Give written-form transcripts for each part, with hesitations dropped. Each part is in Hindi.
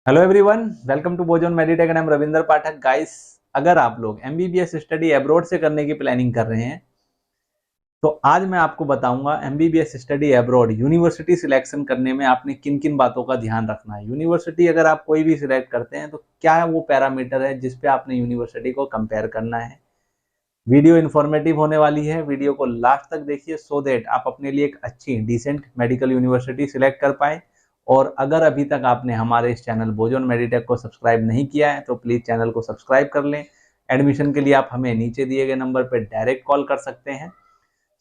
Hello everyone, welcome to Bozon Meditech and I am Ravinder Pathak. Guys, अगर आप लोग एमबीबीएस स्टडी अब्रॉड से करने की प्लानिंग कर रहे हैं तो आज मैं आपको बताऊंगा MBBS study abroad university selection करने में आपने किन किन बातों का ध्यान रखना है। यूनिवर्सिटी अगर आप कोई भी सिलेक्ट करते हैं तो क्या वो पैरामीटर है जिस पे आपने यूनिवर्सिटी को कंपेयर करना है। वीडियो इन्फॉर्मेटिव होने वाली है, वीडियो को लास्ट तक देखिए सो देट आप अपने लिए एक अच्छी डिसेंट मेडिकल यूनिवर्सिटी सिलेक्ट कर पाए। और अगर अभी तक आपने हमारे इस चैनल बोजोन मेडिटेक को सब्सक्राइब नहीं किया है तो प्लीज चैनल को सब्सक्राइब कर लें। एडमिशन के लिए आप हमें नीचे दिए गए नंबर पर डायरेक्ट कॉल कर सकते हैं।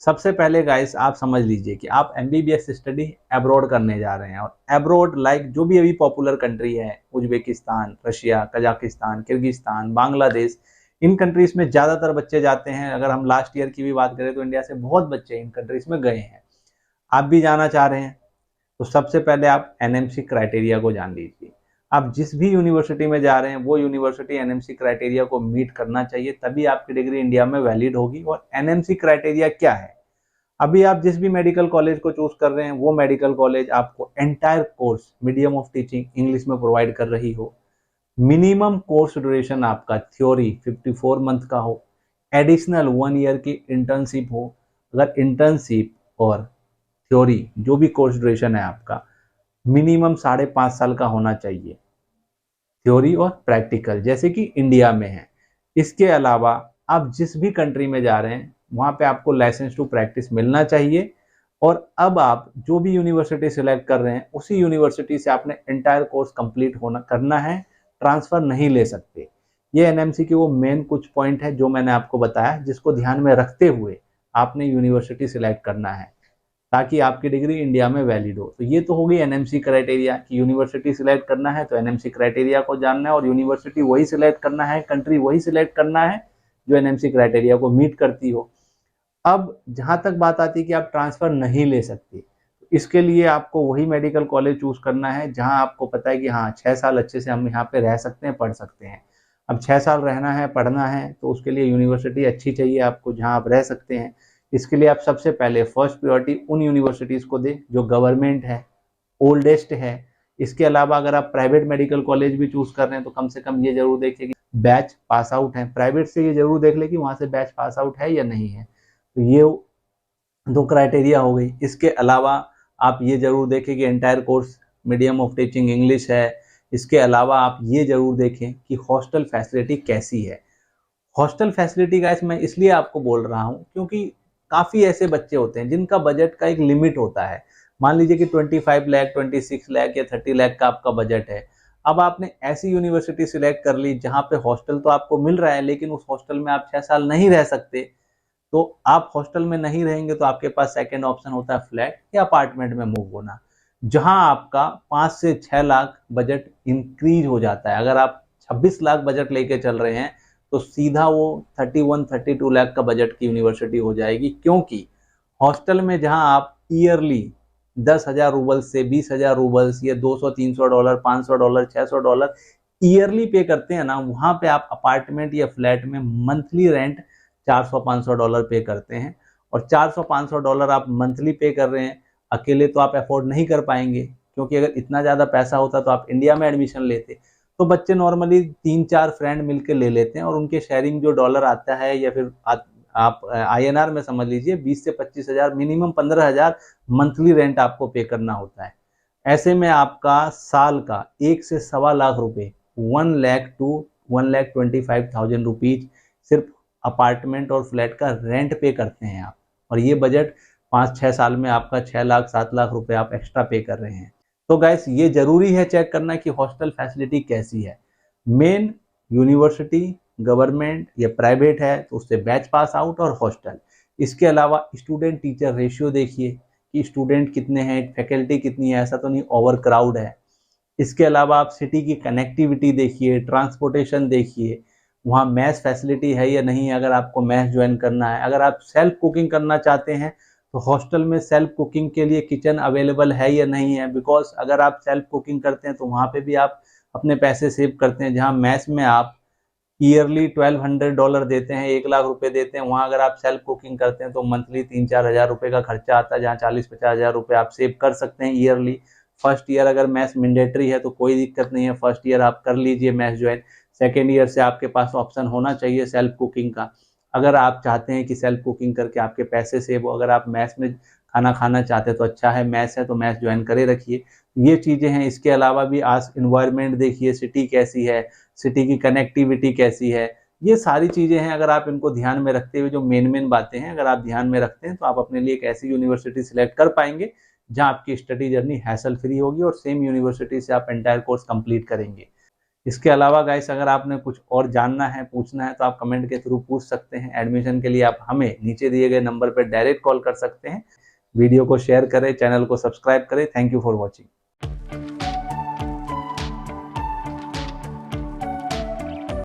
सबसे पहले गाइस आप समझ लीजिए कि आप एमबीबीएस स्टडी अब्रॉड करने जा रहे हैं, और अब्रॉड लाइक जो भी अभी पॉपुलर कंट्री है, Uzbekistan, Russia, Kazakhstan, Kyrgyzstan, Bangladesh, इन कंट्रीज में ज्यादातर बच्चे जाते हैं। अगर हम लास्ट ईयर की भी बात करें तो इंडिया से बहुत बच्चे इन कंट्रीज में गए हैं। आप भी जाना चाह रहे हैं तो सबसे पहले आप एनएमसी क्राइटेरिया को जान लीजिए। आप जिस भी यूनिवर्सिटी में जा रहे हैं वो यूनिवर्सिटी एनएमसी क्राइटेरिया को मीट करना चाहिए, तभी आपकी डिग्री इंडिया में वैलिड होगी। और एनएमसी क्राइटेरिया क्या है? अभी आप जिस भी मेडिकल कॉलेज को चूज कर रहे हैं वो मेडिकल कॉलेज आपको entire course medium of teaching English में प्रोवाइड कर रही हो। मिनिमम कोर्स ड्यूरेशन आपका थ्योरी 54 मंथ का हो, एडिशनल 1 ईयर की इंटर्नशिप हो। अगर इंटर्नशिप और थ्योरी जो भी कोर्स ड्यूरेशन है आपका मिनिमम 5.5 साल का होना चाहिए, थ्योरी और प्रैक्टिकल जैसे कि इंडिया में है। इसके अलावा आप जिस भी कंट्री में जा रहे हैं वहाँ पे आपको लाइसेंस टू प्रैक्टिस मिलना चाहिए। और अब आप जो भी यूनिवर्सिटी सिलेक्ट कर रहे हैं उसी यूनिवर्सिटी से आपने एंटायर कोर्स कंप्लीट होना करना है, ट्रांसफर नहीं ले सकते। ये एनएमसी के वो मेन कुछ पॉइंट है जो मैंने आपको बताया, जिसको ध्यान में रखते हुए आपने यूनिवर्सिटी सिलेक्ट करना है ताकि आपकी डिग्री इंडिया में वैलिड हो। तो ये तो होगी एनएमसी क्राइटेरिया कि यूनिवर्सिटी सिलेक्ट करना है तो एनएमसी क्राइटेरिया को जानना है, और यूनिवर्सिटी वही सिलेक्ट करना है, कंट्री वही सिलेक्ट करना है जो एनएमसी क्राइटेरिया को मीट करती हो। अब जहां तक बात आती है कि आप ट्रांसफर नहीं ले सकते, इसके लिए आपको वही मेडिकल कॉलेज चूज करना है जहां आपको पता है कि हाँ 6 साल अच्छे से हम यहाँ पे रह सकते हैं, पढ़ सकते हैं। अब 6 साल रहना है, पढ़ना है, तो उसके लिए यूनिवर्सिटी अच्छी चाहिए आपको जहां आप रह सकते हैं। इसके लिए आप सबसे पहले फर्स्ट प्रायोरिटी उन यूनिवर्सिटीज को दें जो गवर्नमेंट है, ओल्डेस्ट है। इसके अलावा अगर आप प्राइवेट मेडिकल कॉलेज भी चूज कर रहे हैं तो कम से कम ये जरूर देखिए कि बैच पास आउट है। प्राइवेट से ये जरूर देख ले कि वहां से बैच पास आउट है या नहीं है। तो ये 2 क्राइटेरिया हो गई। इसके अलावा आप ये जरूर देखें कि entire course medium of teaching English है। इसके अलावा आप ये जरूर देखें कि हॉस्टल फैसिलिटी कैसी है। हॉस्टल फैसिलिटी गाइस मैं इसलिए आपको बोल रहा हूँ क्योंकि काफ़ी ऐसे बच्चे होते हैं जिनका बजट का एक लिमिट होता है। मान लीजिए कि 25 लाख, 26 लाख या 30 लाख का आपका बजट है। अब आपने ऐसी यूनिवर्सिटी सिलेक्ट कर ली जहाँ पे हॉस्टल तो आपको मिल रहा है लेकिन उस हॉस्टल में आप 6 साल नहीं रह सकते। तो आप हॉस्टल में नहीं रहेंगे तो आपके पास सेकेंड ऑप्शन होता है फ्लैट या अपार्टमेंट में मूव होना, जहां आपका 5 से 6 लाख बजट इंक्रीज हो जाता है। अगर आप 26 लाख बजट लेके चल रहे हैं तो सीधा वो 31-32 लाख का बजट की यूनिवर्सिटी हो जाएगी, क्योंकि हॉस्टल में जहां आप ईयरली 10,000 रूबल से 20,000 रूबल्स या $200-300, $500, $600 ईयरली पे करते हैं ना, वहां पे आप अपार्टमेंट या फ्लैट में मंथली रेंट $400-500 पे करते हैं। और $400-500 आप मंथली पे कर रहे हैं, अकेले तो आप अफोर्ड नहीं कर पाएंगे, क्योंकि अगर इतना ज़्यादा पैसा होता तो आप इंडिया में एडमिशन लेते। तो बच्चे नॉर्मली 3-4 फ्रेंड मिलकर ले लेते हैं और उनके शेयरिंग जो डॉलर आता है या फिर आप आईएनआर में समझ लीजिए 20 से 25,000, मिनिमम 15,000 मंथली रेंट आपको पे करना होता है। ऐसे में आपका साल का 1 से सवा लाख रुपए, 1 लाख टू 1,25,000 रुपीज सिर्फ अपार्टमेंट और फ्लैट का रेंट पे करते हैं आप। और ये बजट 5-6 साल में आपका 6 लाख 7 लाख रुपए आप एक्स्ट्रा पे कर रहे हैं। तो गाइस ये जरूरी है चेक करना कि हॉस्टल फैसिलिटी कैसी है। मेन यूनिवर्सिटी गवर्नमेंट या प्राइवेट है तो उससे बैच पास आउट और हॉस्टल। इसके अलावा स्टूडेंट टीचर रेशियो देखिए कि स्टूडेंट कितने हैं, फैकल्टी कितनी है, ऐसा तो नहीं ओवर क्राउड है। इसके अलावा आप सिटी की कनेक्टिविटी देखिए, ट्रांसपोर्टेशन देखिए, वहाँ मैस फैसिलिटी है या नहीं, अगर आपको मैस ज्वाइन करना है। अगर आप सेल्फ कुकिंग करना चाहते हैं तो हॉस्टल में सेल्फ कुकिंग के लिए किचन अवेलेबल है या नहीं है, बिकॉज अगर आप सेल्फ कुकिंग करते हैं तो वहाँ पे भी आप अपने पैसे सेव करते हैं। जहाँ मैस में आप ईयरली $1,200 देते हैं, 1 लाख रुपए देते हैं, वहाँ अगर आप सेल्फ कुकिंग करते हैं तो मंथली 3-4 हज़ार रुपये का खर्चा आता है, जहाँ 40-50 हज़ार रुपये आप सेव कर सकते हैं ईयरली। फर्स्ट ईयर अगर मैथ्स मैंडेटरी है तो कोई दिक्कत नहीं है, फर्स्ट ईयर आप कर लीजिए मैथ्स ज्वाइन। सेकेंड ईयर से आपके पास ऑप्शन होना चाहिए सेल्फ कुकिंग का। अगर आप चाहते हैं कि सेल्फ कुकिंग करके आपके पैसे सेव हो, अगर आप मैथ्स में खाना खाना चाहते हैं तो अच्छा है, मैथ्स है तो मैथ्स ज्वाइन करे रखिए। ये चीज़ें हैं। इसके अलावा भी आज इन्वायरमेंट देखिए, सिटी कैसी है, सिटी की कनेक्टिविटी कैसी है, ये सारी चीज़ें हैं। अगर आप इनको ध्यान में रखते हुए, जो मेन बातें हैं अगर आप ध्यान में रखते हैं, तो आप अपने लिए एक ऐसी यूनिवर्सिटी सिलेक्ट कर पाएंगे जहां आपकी स्टडी जर्नी हैसल फ्री होगी और सेम यूनिवर्सिटी से आप एंटायर कोर्स कंप्लीट करेंगे। इसके अलावा गाइस, अगर आपने कुछ और जानना है, पूछना है, तो आप कमेंट के थ्रू पूछ सकते हैं। एडमिशन के लिए आप हमें नीचे दिए गए नंबर पर डायरेक्ट कॉल कर सकते हैं। वीडियो को शेयर करें, चैनल को सब्सक्राइब करें। Thank you for watching.